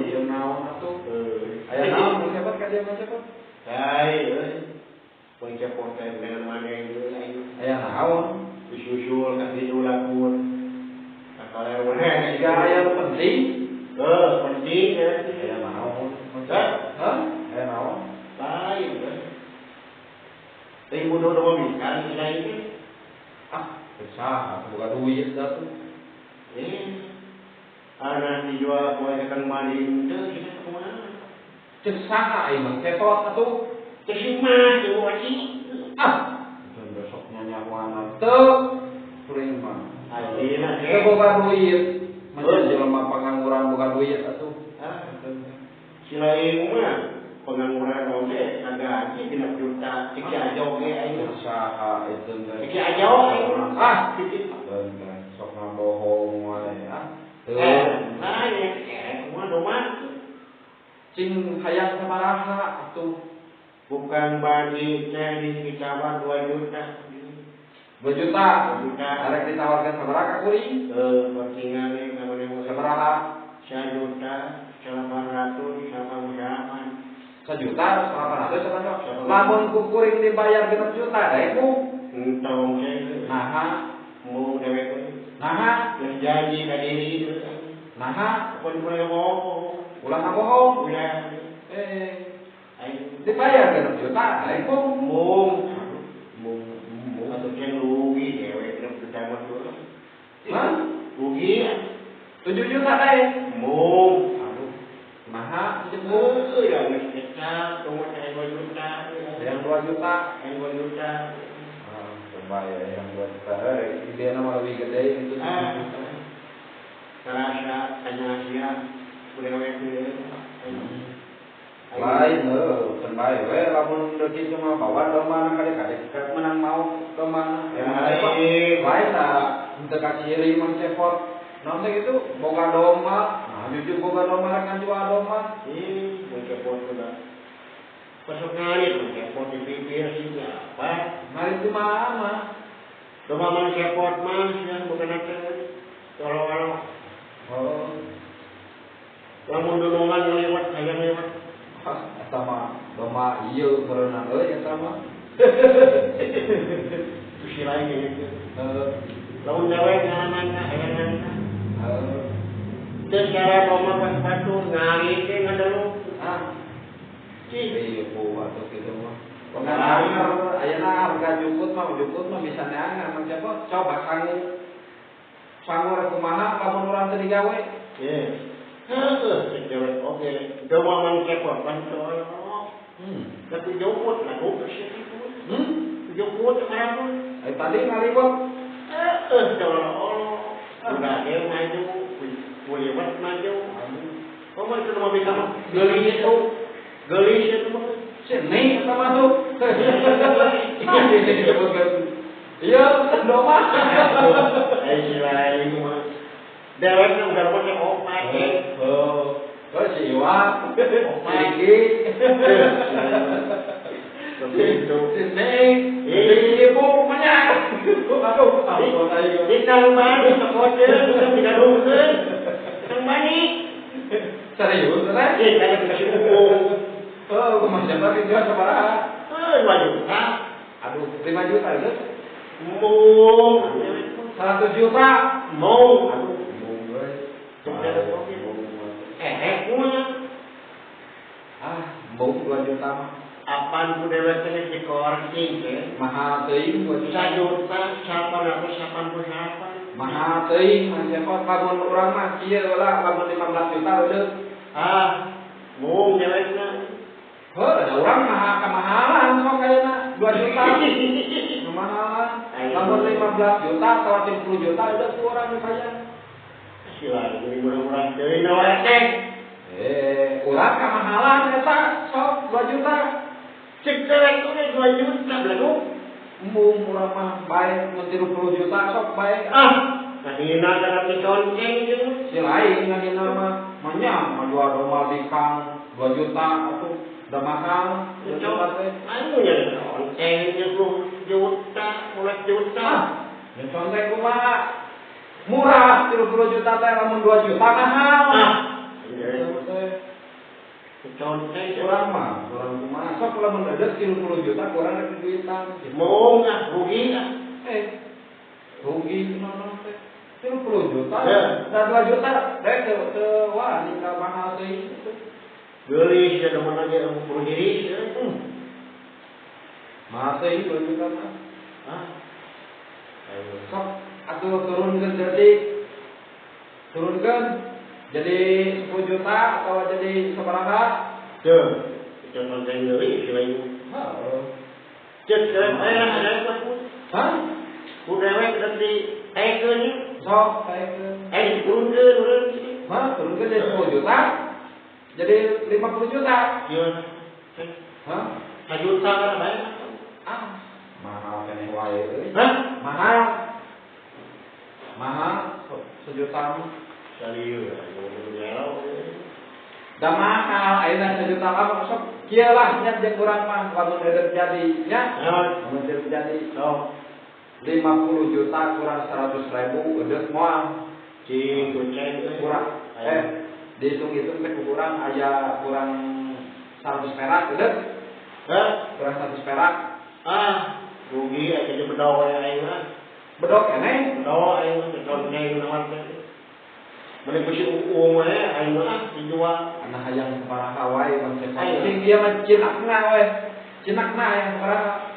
dia naon atuh. Aya naon cepet ka dia mah cepet. Hai, poin cepot dengan mana itu Aya naon? disusul kasih ulapun. Kalau mana Jika aya nu penting, penting ya. aya naon? Hah? Aya naon? Lain kan. Tapi bodoh doang kan lain. Besar, aku buka duit dah tuh. Anak dijual kue ikan mandi itu kita kemana? Cesaka emang ketot atuh. Kesima jual sih. Dan besoknya nyawana tuh kuring mah. Akhirnya Kita buka duit. Macam jelema pengangguran buka duit atuh. Selain mah pengangguran oke kagak aja 6 juta. Cek aja oke ayo. Usaha itu enggak. Cek aja oke. Dan sok ngabohong wae Nah ya, semua doang. Cing hayang sabaraha atuh. Bukan bagi saya di Kicawat 2 juta. 2 juta. Arek ditawarkan sabaraha ka kuring? Postingannya namanya Sabaraha? 1 juta, 800 sama usahaan. 1 juta, 800 sama cok. Lamun ku kuring dibayar 6 juta, daeku. Entong saya. Naha. Mau dewek. Naha. Janji tadi itu. Naha. Pun boleh bohong. Ulah ngabohong. Udah. Dibayar 6 juta, daeku. Mung. Atau yang rugi dewek 6 juta mah dulu. Hah? Rugi ya? 7 juta dae. Mung. Naha, jemput. Ya nggak kecil, tunggu saya 2 juta. Yang 2 juta. Yang 2 juta. Coba ya yang 2 juta. Dia nama lebih gede itu. Terasa tanya Asia, udah wek lain kan bae we lamun deui cuma bawa domana kadek-kadek menang mau domana. Lain lah henteu ka ciri mah cepot. Naon teh gitu boga domba. Nah, jujur boga domba kan jual domba. Mun cepot udah. Pasok ngarit mun cepot di bibir sih apa? Ngarit di mana? Domba man cepot mah yang bukan ada. Kalau lamun dunungan lewat hayang lewat. Eta mah domba ieu berenang euy eta mah. Kusi lain gitu. Lamun dewek ngalaman hayang. Terus cara domba pas batur ngarit ge ngadelu. Iya ku atuh kitu mah. Pengaruh ayeuna harga jukut mah bisa neangan mah cepot coba sangu kumaha lamun urang teu digawe. Dewek oke. Domba man cepot pan soal. Tapi jemput lah kok sih itu. Jemput sekarang. Tadi ngalibot. Kalau udah dia maju, lewat maju. Kamu itu nama bisa gelis itu mah. Sini sama tuh. Iya, domba. Lain mah. Deweknya udah punya opat. Si Iwan, sedikit. Begitu. Ibu punya. Aduh, di Nalman sekolah sudah tidak rugen. Nalmani. Serius, kan? Karena dikasih umum. Kemarin tadi jual sabaraha? 2 juta. Aduh, 5 juta itu. Mung. 100 juta. Mung. Bung 2 juta mah. Apaan ku dewek teh dikorting teh. Mahal teuing 2 juta. 1 juta 888. Mahal teuing mah cepot lamun urang mah kieu lah lamun 15 juta udah. Mung dewekna. Ada urang mahal kemahalan sok ayeuna 2 juta. Kemahalan. Lamun 15 juta atau 10 juta udah ku urang bayar. Sila ini murah-murah deui na wae teh. Urang kamahalan eta sok 2 juta. Cek dewek tu 2 juta belagu. Mung urang mah bae mun 30 juta sok bae. Kadina kana diconceng jeung si lain ngagina mah manyang jual domba bikang 2 juta atuh da mahal 2 juta teh. Anu nya conceng 20 juta, 10 juta. Ya conteng kumaha? Murah 30 juta teh lamun 2 juta mahal. Contoh kurang mah, kurang kumaha. Sok lamun ada 30 juta kurang ada duitan. mau nggak rugi nggak? Rugi mana teh? 30 juta. Ya. Dan 2 juta teh wah tinggal mahal teh itu. Gelis ya teman aja mau diri. Mahal teh 2 juta mah. Ah. Sok atuh turunkeun jadi 10 juta atau jadi sabaraha? Tuh, contoh saya gelis selain. Cek saya ada apa pun. Hah? Udah kita di tekeun. Sok tekeun. Turunkeun. Turunkeun jadi 10 juta. Jadi 50 juta. Iya. Hah? 1 juta kan banyak. Mahal keneh wae euy. Hah? Mahal 1 juta mah. Serius, Da mahal ayeuna 1 juta mah sok kieu lah nya jeung urang mah lamun eudeuk jadi nya. Lamun eudeuk jadi sok 50 juta kurang 100.000 eudeuk moal. Cing goceng Kurang. Dihitung-hitung teh kurang aya kurang 100 perak eudeuk. Kurang 100 perak. Rugi aja jadi bedawa aing mah. Bedog keneh. Bedawa aing mah contoh naon teh. Mana besi uang we aing mah dijual. Anak hayang sabaraha wae mun sing dia mah cinakna we. Cinakna hayang sabaraha.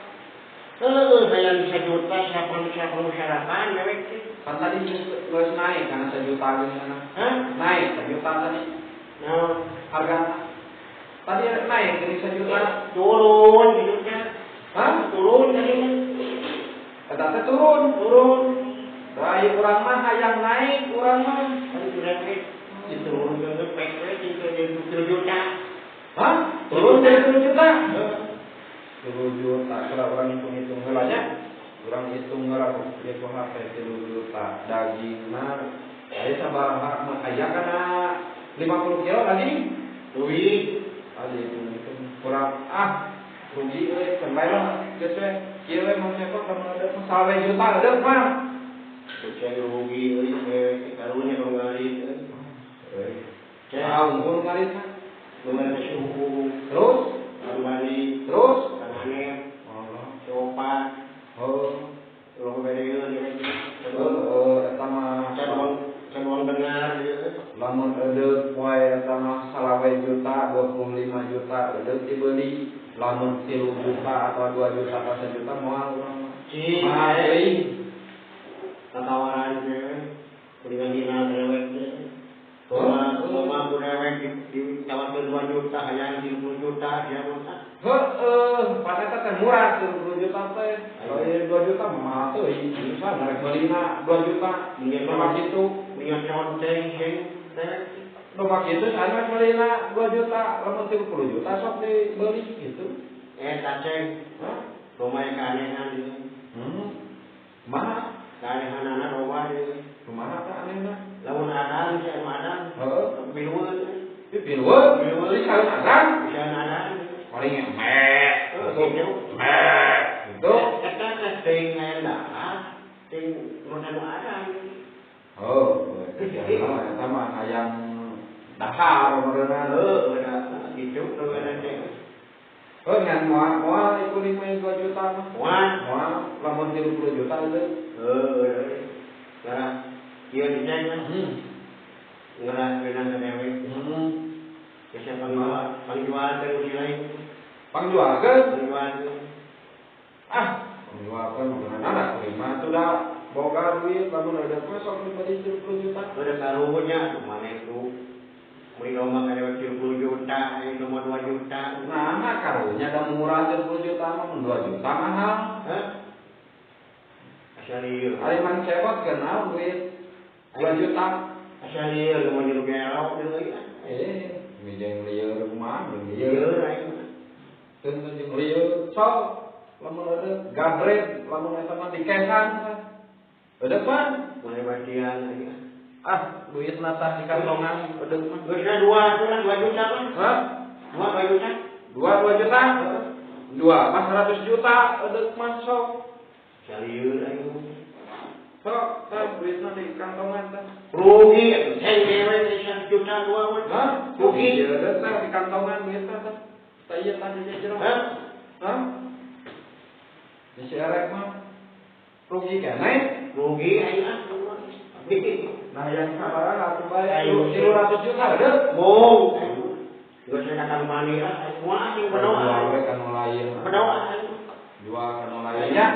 Hayang 1 juta siapa masyarakat mewek teh. Kan tadi geus naik karena 1 juta geuna. Naik 1 juta tadi. Harga tadi naik jadi 1 juta. Turun hidupnya. Turun tadi mah. Eta teh turun. Rai urang mah hayang naik urang mah. Diturun ke pek we jadi 7 juta. Turun jadi 7 juta. 7 juta kalau orang hitung-hitung heula nya. Urang hitung heula ieu kumaha teh 7 juta. Dagingna aya sabaraha mah aya kana 50 kilo daging. Duit. Hitung kurang rugi euy can bae lah geus we. Kieu we mah cepet lamun ada sawe juta eudeuk mah. Saya rugi euy karunya ngari Unggul ngarit mah. Mengenai suhu. Terus Kembali. terus Tanahnya. Allah. Coba. Lo bereun eta mah cenderung dengar lamun eudeuk poe eta mah salawe juta 25 juta eudeuk dibeli lamun 3 juta atau 2 juta atau 1 juta moal urang mah. Tawaran dengan dina dewek Mama dewek ditawarkan 2 juta hayang 30 juta dia mah. Pada teh murah 30 juta teh. Kalau 2 juta mah mahal teuing. Bisa narek meulina 2 juta. Mah kitu. Minyak conteng teh. Loba kitu sana meulina 2 juta, lamun 30 juta sok dibeli gitu. Cacing. Lumayan keanehan dia. Mana? Keanehan-anak loba dia. Kumaha teh anehna? Lamun adan saya adan. Bilueun. Bilueun. Di kalem adan. Bisa adan. Paling emek. Gitu. Itu. Eta teh ting ngenda. Ting nu adan. Eta mah hayang dahar meureunna. Udah gitu tuh ada teh. Ngan moal iku 5 juta mah. Moal lamun 30 juta itu. Nah, dia dicek kan. Ngerah kena dewek. Siapa pangjual terus lain. Pangjualkeun. Pangjual. Pangjualkeun anak terima sudah boga duit lamun ada masuk dibeli 30 juta. Udah karunya mana itu. Mui lomba kada 30 juta, ini cuma 2 juta. Nah, karunya ada murah 30 juta mah 2 juta mahal. Asalieu. Ari man cepot kenal duit 2 juta. Asalieu mau nyuruh gelok deui. Mijeng lieur kumaha Lieur aing. Teu jeung lieur. Sok lamun ada gadret, lamun eta mah dikesan. Ada pan? Mulai bagian aja. Duit natah di kantongan eudeuk mah. Geusna 2 juta kan? 2 juta. 2 juta? 2 pas 100 juta eudeuk mah sok. Salieur aing. Sok, duitna di kantongan teh. Rugi, saya dewe 1 juta 2 mah. Rugi eudeuk teh di di kantongan duit kan. Saya tadi jajar. Hah? Di Serek mah rugi kene. Rugi aja. Nah yang sabaran atuh bae 300 juta deh. Mau. Gak saya akan mani lah. Semua yang berdoa. Jual kan lain. Berdoa. Jual kan lainnya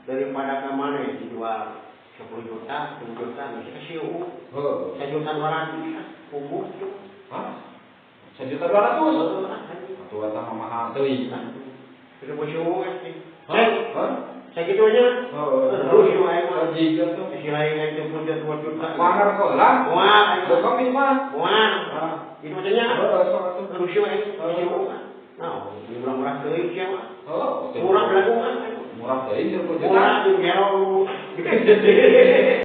daripada ke mana dijual 10 juta, 10 juta bisa kasih Heeh. 1.200.000 umur itu. Hah? 1.200.000. Atuh eta mah mahal teuing. Sudah bosyo kan. Hah? Saya gitu aja. Terus yo ayo mah. Jiga tuh. Si lain yang 10 juta. Mahar kok lah. Wah, Ada kami mah. wah. Ah. Itu aja. Terus yo ayo. Nah, murah-murah teuing sia mah. Oh, Murah belagu kan. murah teuing 10 juta. Murah tuh gero.